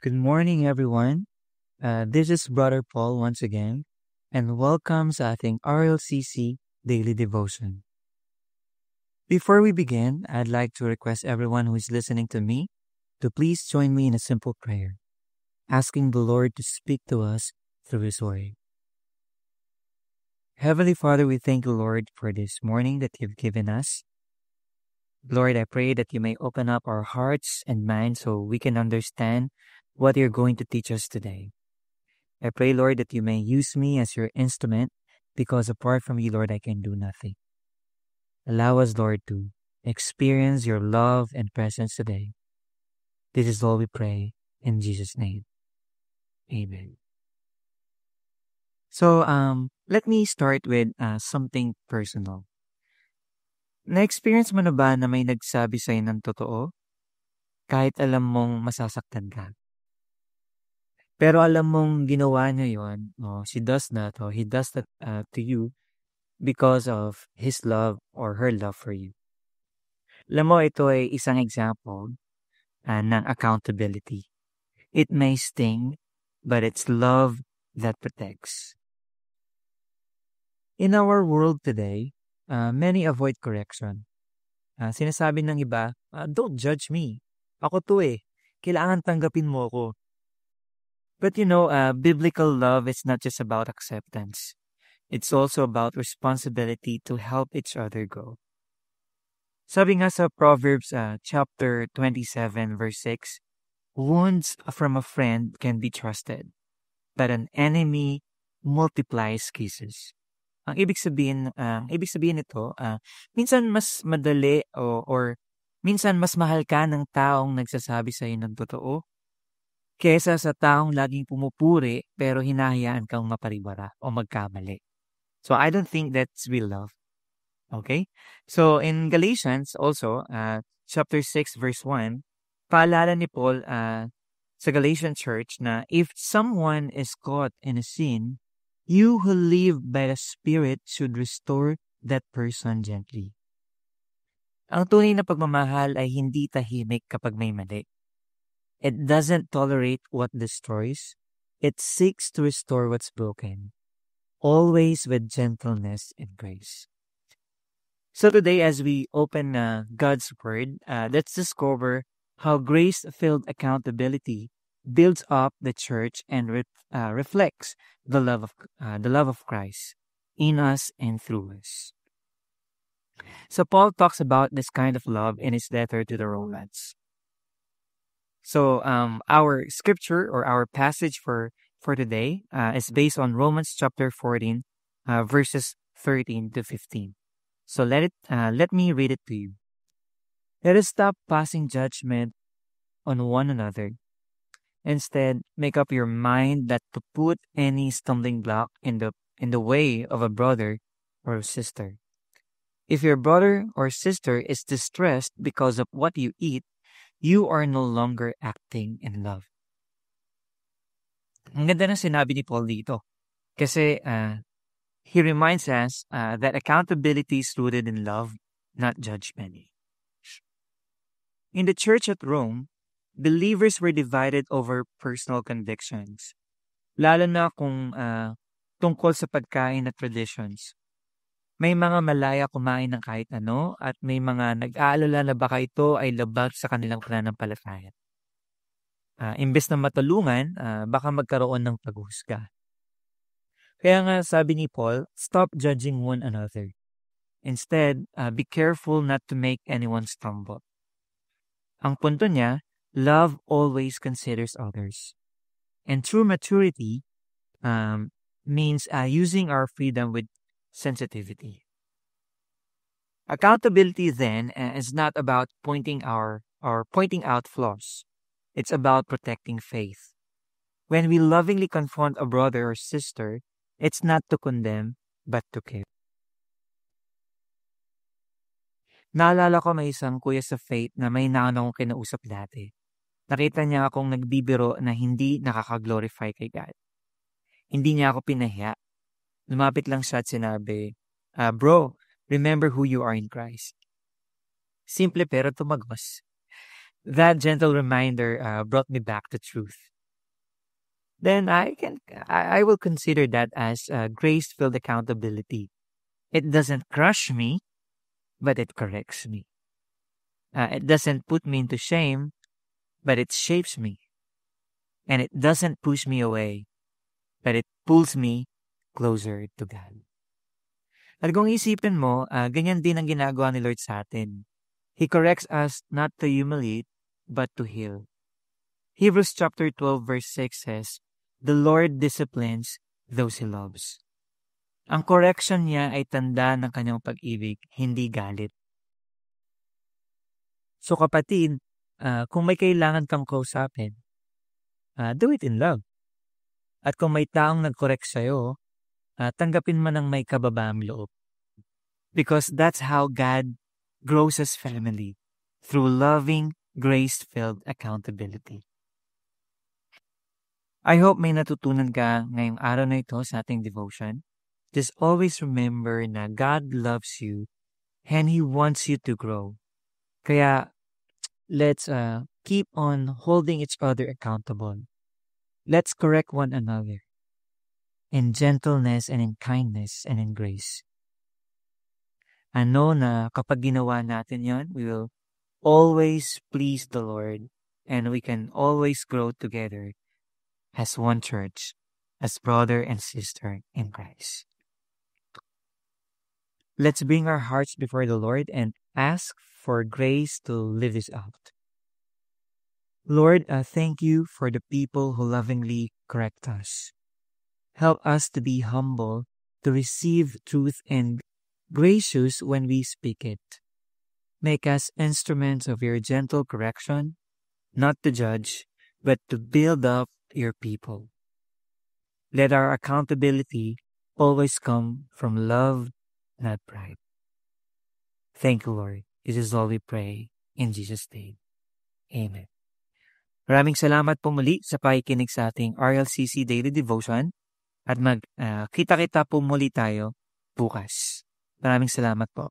Good morning, everyone. This is Brother Paul once again, and welcome sa ating RLCC Daily Devotion. Before we begin, I'd like to request everyone who is listening to me to please join me in a simple prayer, asking the Lord to speak to us through His Word. Heavenly Father, we thank you, Lord, for this morning that you've given us. Lord, I pray that you may open up our hearts and minds so we can understand what you're going to teach us today. I pray, Lord, that you may use me as your instrument because apart from you, Lord, I can do nothing. Allow us, Lord, to experience your love and presence today. This is all we pray in Jesus' name. Amen. So, let me start with something personal. Na-experience mo na ba na may nagsabi sa'yo ng totoo? Kahit alam mong masasaktan ka. Pero alam mong ginawa niya yun, she does that, or he does that to you because of his love or her love for you. Alam mo, ito ay isang example ng accountability. It may sting, but it's love that protects. In our world today, many avoid correction. Sinasabi ng iba, don't judge me. Ako to Kailangan tanggapin mo ko. But biblical love is not just about acceptance. It's also about responsibility to help each other grow. Sabi nga sa Proverbs chapter 27 verse 6, wounds from a friend can be trusted, but an enemy multiplies kisses. Ang ibig sabihin nito, minsan mas madali or minsan mas mahal ka ng taong nagsasabi sa iyo ng totoo kesa sa taong laging pumupuri pero hinahayaan kang maparibara o magkamali. So I don't think that's real love. Okay? So in Galatians also, chapter 6 verse 1, paalala ni Paul sa Galatian church na if someone is caught in a sin, you who live by the Spirit should restore that person gently. Ang tunay na pagmamahal ay hindi tahimik kapag may mali. It doesn't tolerate what destroys. It seeks to restore what's broken, always with gentleness and grace. So today, as we open God's Word, let's discover how grace-filled accountability builds up the church and reflects the love of Christ in us and through us. So Paul talks about this kind of love in his letter to the Romans. So our scripture or our passage for today is based on Romans chapter 14, verses 13 to 15. So let me read it to you. Let us stop passing judgment on one another. Instead, make up your mind that to put any stumbling block in the way of a brother or sister. If your brother or sister is distressed because of what you eat, you are no longer acting in love. Ang ganda ng sinabi ni Paul dito. Kasi he reminds us that accountability is rooted in love, not judgment. In the church at Rome, believers were divided over personal convictions, lalo na kung tungkol sa pagkain at traditions. May mga malaya kumain ng kahit ano at may mga nag-aalala na baka ito ay labag sa kanilang pananampalataya. Imbes na matulungan, baka magkaroon ng paghuhusga. Kaya nga sabi ni Paul, stop judging one another. Instead, be careful not to make anyone stumble. Ang punto niya, love always considers others. And true maturity means using our freedom with sensitivity. Accountability then is not about pointing out flaws. It's about protecting faith. When we lovingly confront a brother or sister, it's not to condemn, but to care. Naalala ko may isang kuya sa faith na may naano akong kinausap dati. Nakita niya akong nagbibiro na hindi nakaka-glorify kay God. Hindi niya ako pinahiya. Lumapit lang siya at sinabi, bro, remember who you are in Christ. Simple pero tumagos. That gentle reminder brought me back to truth. then I will consider that as grace-filled accountability. It doesn't crush me, but it corrects me. It doesn't put me into shame, but it shapes me. And it doesn't push me away, but it pulls me closer to God. At kung isipin mo, ganyan din ang ginagawa ni Lord sa atin. He corrects us not to humiliate, but to heal. Hebrews chapter 12 verse 6 says, "The Lord disciplines those He loves." Ang correction niya ay tanda ng kanyang pag-ibig, hindi galit. So kapatid, kung may kailangan kang kausapin, do it in love. At kung may taong nag-correct sa'yo, tanggapin mo ng may kababaang loob. Because that's how God grows His family, through loving, grace-filled accountability. I hope may natutunan ka ngayong araw na ito sa ating devotion. Just always remember na God loves you and He wants you to grow. Kaya let's keep on holding each other accountable. Let's correct one another in gentleness and in kindness and in grace. Ano na kapag ginawa natin yon, we will always please the Lord and we can always grow together as one church, as brother and sister in Christ. Let's bring our hearts before the Lord and ask for grace to live this out. Lord, thank you for the people who lovingly correct us. Help us to be humble, to receive truth and gracious when we speak it. Make us instruments of your gentle correction, not to judge, but to build up your people. Let our accountability always come from love, not pride. Thank you, Lord. This is all we pray in Jesus' name. Amen. Maraming salamat po muli sa pakikinig sa ating RLCC Daily Devotion at kita-kita po muli tayo bukas. Maraming salamat po.